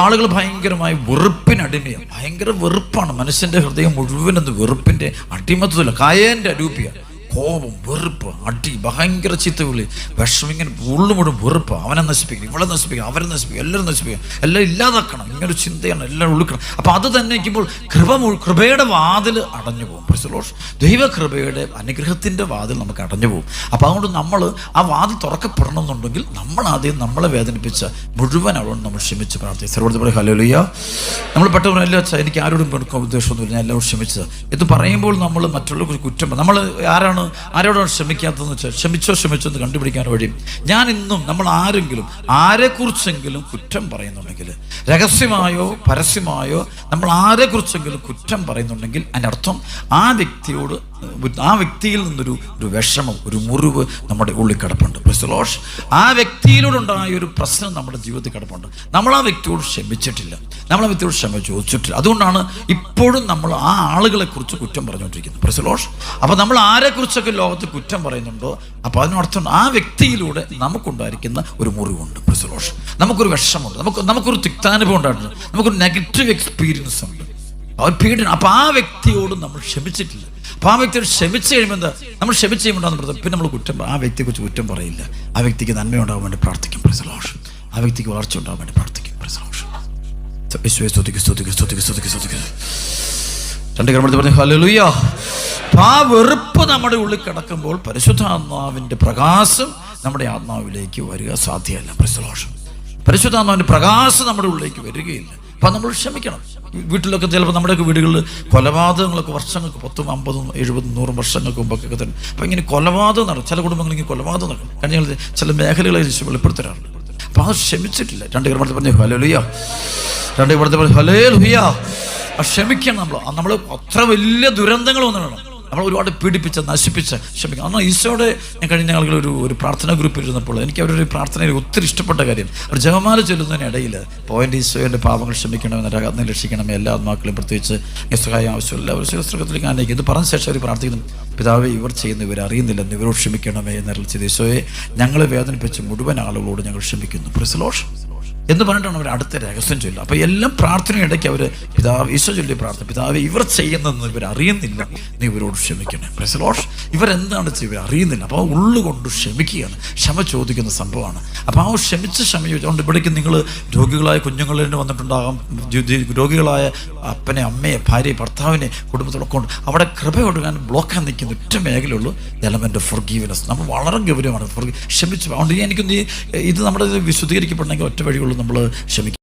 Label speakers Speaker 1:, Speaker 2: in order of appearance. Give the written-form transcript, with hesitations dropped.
Speaker 1: ആളുകൾ ഭയങ്കരമായി വെറുപ്പിനടിമയാണ്. ഭയങ്കര വെറുപ്പാണ്. മനുഷ്യൻ്റെ ഹൃദയം മുഴുവനത് വെറുപ്പിൻ്റെ അടിമത്തത്തില്ല. കായേൻ്റെ അരൂപിയ കോപം, വെറുപ്പ്, അടി, ഭയങ്കര ചീത്തവിളി, വിഷമം, ഇങ്ങനെ ഉള്ളു മുഴുവൻ വെറുപ്പ്. അവനെ നശിപ്പിക്കണം, ഇവളെ നശിപ്പിക്കണം, അവരെ നശിപ്പിക്കണം, എല്ലാവരും നശിപ്പിക്കണം, എല്ലാം ഇല്ലാതാക്കണം, ഇങ്ങനൊരു ചിന്തയാണ് എല്ലാം ഉള്ളിക്കണം. അപ്പം അത് തന്നെ ഇരിക്കുമ്പോൾ കൃപയുടെ വാതിൽ അടഞ്ഞു പോകും. ദൈവകൃപയുടെ അനുഗ്രഹത്തിൻ്റെ വാതിൽ നമുക്ക് അടഞ്ഞു പോകും. അപ്പം അതുകൊണ്ട് നമ്മൾ ആ വാതിൽ തുറക്കപ്പെടണമെന്നുണ്ടെങ്കിൽ നമ്മൾ ആദ്യം നമ്മളെ വേദനിപ്പിച്ച മുഴുവൻ ആളോട് നമ്മൾ ക്ഷമിച്ച് പ്രാർത്ഥിക്കും. സർവ്വതോടെ ഹല്ലേലൂയ. നമ്മൾ പെട്ടെന്ന് എല്ലാ എനിക്ക് ആരോടും കൊടുക്കാൻ ഉദ്ദേശമൊന്നുമില്ല, ഞാൻ എല്ലാവരും ക്ഷമിച്ചത് ഇത് പറയുമ്പോൾ നമ്മൾ മറ്റുള്ളവർക്ക് കുറ്റം നമ്മൾ ആരോടാണ് ക്ഷമിക്കാത്തതെന്ന് വെച്ചാൽ ക്ഷമിച്ചോ എന്ന് കണ്ടുപിടിക്കാൻ വഴി ഞാൻ ഇന്നും നമ്മൾ ആരെക്കുറിച്ചെങ്കിലും കുറ്റം പറയുന്നുണ്ടെങ്കിൽ, രഹസ്യമായോ പരസ്യമായോ നമ്മൾ ആരെക്കുറിച്ചെങ്കിലും കുറ്റം പറയുന്നുണ്ടെങ്കിൽ അതിൻ്റെ അർത്ഥം ആ വ്യക്തിയിൽ നിന്നൊരു വിഷമം, ഒരു മുറിവ് നമ്മുടെ ഉള്ളിൽ കിടപ്പുണ്ട്. ആ വ്യക്തിയിലൂടെ ഉണ്ടായ ഒരു പ്രശ്നം നമ്മുടെ ജീവിതത്തിൽ കിടപ്പുണ്ട്. നമ്മൾ ആ വ്യക്തിയോട് ക്ഷമിച്ചിട്ടില്ല, നമ്മൾ ആ വ്യക്തിയോട് ക്ഷമ ചോദിച്ചിട്ടില്ല. അതുകൊണ്ടാണ് ഇപ്പോഴും നമ്മൾ ആ ആളുകളെ കുറിച്ച് കുറ്റം പറഞ്ഞുകൊണ്ടിരിക്കുന്നത്. അപ്പോൾ നമ്മൾ ആരെക്കുറിച്ചൊക്കെ ലോകത്ത് കുറ്റം പറയുന്നുണ്ടോ അപ്പോൾ അതിനർത്ഥം ആ വ്യക്തിയിലൂടെ നമുക്കുണ്ടായിരിക്കുന്ന ഒരു മുറിവുണ്ട്. നമുക്കൊരു വിഷമമുണ്ട്, നമുക്കൊരു തിക്താനുഭവം ഉണ്ടായിട്ടുണ്ട്, നമുക്കൊരു നെഗറ്റീവ് എക്സ്പീരിയൻസ് ഉണ്ട്, അവർ പീഡനം. അപ്പോൾ ആ വ്യക്തിയോട് നമ്മൾ ക്ഷമിച്ചിട്ടില്ല. അപ്പോൾ ആ വ്യക്തിയോട് ക്ഷമിച്ച് കഴിയുമ്പോൾ എന്താ, നമ്മൾ ക്ഷമിച്ച് കഴിയുമ്പോൾ പിന്നെ നമ്മൾ ആ വ്യക്തിയെക്കുറിച്ച് കുറ്റം പറയില്ല. ആ വ്യക്തിക്ക് നന്മയുണ്ടാകാൻ വേണ്ടി പ്രാർത്ഥിക്കും. ആ വ്യക്തിക്ക് വളർച്ച ഉണ്ടാകാൻ വേണ്ടി പ്രാർത്ഥിക്കും. ഹല്ലേലൂയ. ആ വെറുപ്പ് നമ്മുടെ ഉള്ളിൽ കിടക്കുമ്പോൾ പരിശുദ്ധാത്മാവിൻ്റെ പ്രകാശം നമ്മുടെ ആത്മാവിലേക്ക് വരിക സാധ്യമല്ല. പരിശുദ്ധാത്മാവിൻ്റെ പ്രകാശം നമ്മുടെ ഉള്ളിലേക്ക് വരികയില്ല. അപ്പം നമ്മൾ ക്ഷമിക്കണം. വീട്ടിലൊക്കെ ചിലപ്പോൾ നമ്മുടെയൊക്കെ വീടുകളിൽ കൊലപാതകങ്ങളൊക്കെ വർഷങ്ങൾക്ക് 10, 50, 70, 100 വർഷങ്ങൾക്ക് മുമ്പൊക്കെ തന്നെ അപ്പം ഇങ്ങനെ കൊലപാതകം നടക്കും. ചില കുടുംബങ്ങളിൽ ഇങ്ങനെ കൊലപാതകം നടക്കും. കഴിഞ്ഞ ചില മേഖലകളെ വെളിപ്പെടുത്തരാറുണ്ട്. അപ്പം അത് ക്ഷമിച്ചിട്ടില്ല. 2 കർമ്മത്തിൽ പറഞ്ഞു ഹല്ലേലൂയ. 2 കർമ്മത്തിൽ പറഞ്ഞു ഹല്ലേലൂയ. ക്ഷമിക്കണം. നമ്മൾ അത്ര വലിയ ദുരന്തങ്ങളൊന്നും വേണം, നമ്മൾ ഒരുപാട് പീഡിപ്പിച്ച നശിപ്പിച്ച ക്ഷമിക്കണം. എന്നാൽ ഈശോയുടെ ഞാൻ കഴിഞ്ഞ ഞങ്ങൾ ഒരു പ്രാർത്ഥനാ ഗ്രൂപ്പിൽ ഇരുന്നപ്പോൾ എനിക്ക് അവരൊരു പ്രാർത്ഥനയിൽ ഒത്തിരി ഇഷ്ടപ്പെട്ട കാര്യം, അവർ ജപമാല ചൊല്ലുന്നതിനിടയിൽ ഈശോയുടെ പാപങ്ങൾ ക്ഷമിക്കണമെന്ന്, നരകാഗ്നി രക്ഷിക്കണമേ, എല്ലാ ആത്മാക്കളും പ്രത്യേകിച്ച് സഹായം ആവശ്യമില്ല ഒരു ശുശ്രൂഷത്തിലേക്ക് ആനയിക്കും. ഇത് പറഞ്ഞ ശേഷം അവർ പ്രാർത്ഥിക്കുന്നു, പിതാവേ ഇവർ ചെയ്യുന്ന ഇവർ അറിയുന്നില്ലെന്ന് ഇവരോട് ക്ഷമിക്കണമേ എന്നറിയിച്ചത്. ഈശോയെ ഞങ്ങളെ വേദനിപ്പിച്ച് മുഴുവൻ ആളുകളോട് ഞങ്ങൾ ക്ഷമിക്കുന്നു എന്ന് പറഞ്ഞിട്ടാണ് അവർ അടുത്ത രഹസ്യം ചൊല്ലുക. അപ്പോൾ എല്ലാം പ്രാർത്ഥനയിടയ്ക്ക് അവർ ഈശോ ചൊല്ലിയ പ്രാർത്ഥന, പിതാവേ ഇവർ ചെയ്യുന്നതെന്ന് ഇവർ അറിയുന്നില്ല, നീ ഇവരോട് ക്ഷമിക്കണേ. ഇവരെന്താണ് ഇവർ അറിയുന്നില്ല. അപ്പോൾ ഉള്ളുകൊണ്ട് ക്ഷമിക്കുകയാണ്, ക്ഷമ ചോദിക്കുന്ന സംഭവമാണ്. അപ്പോൾ ആ ക്ഷമിച്ച് ക്ഷമ ചോദിച്ചുകൊണ്ട് ഇവിടേക്ക് നിങ്ങൾ രോഗികളായ കുഞ്ഞുങ്ങളിൽ നിന്ന് വന്നിട്ടുണ്ടാകാം, രോഗികളായ അപ്പനെ, അമ്മയെ, ഭാര്യയെ, ഭർത്താവിനെ, കുടുംബത്തിലൊക്കെ ഉണ്ട്. അവിടെ കൃപ കൊടുക്കാൻ ബ്ലോക്കാൻ നിൽക്കുന്ന ഒറ്റ മേഖലയുള്ളൂ, എലമെൻ്റ് ഓഫ് ഫോർഗീവ്നെസ്. നമ്മൾ വളരെ ഗൗരവമാണ് ക്ഷമിച്ചു. അതുകൊണ്ട് എനിക്കൊന്ന് ഇത് നമ്മുടെ വിശുദ്ധീകരിക്കപ്പെടണമെങ്കിൽ ഒറ്റ വഴിയുള്ളൂ, നമ്മൾ ക്ഷമിക്കും.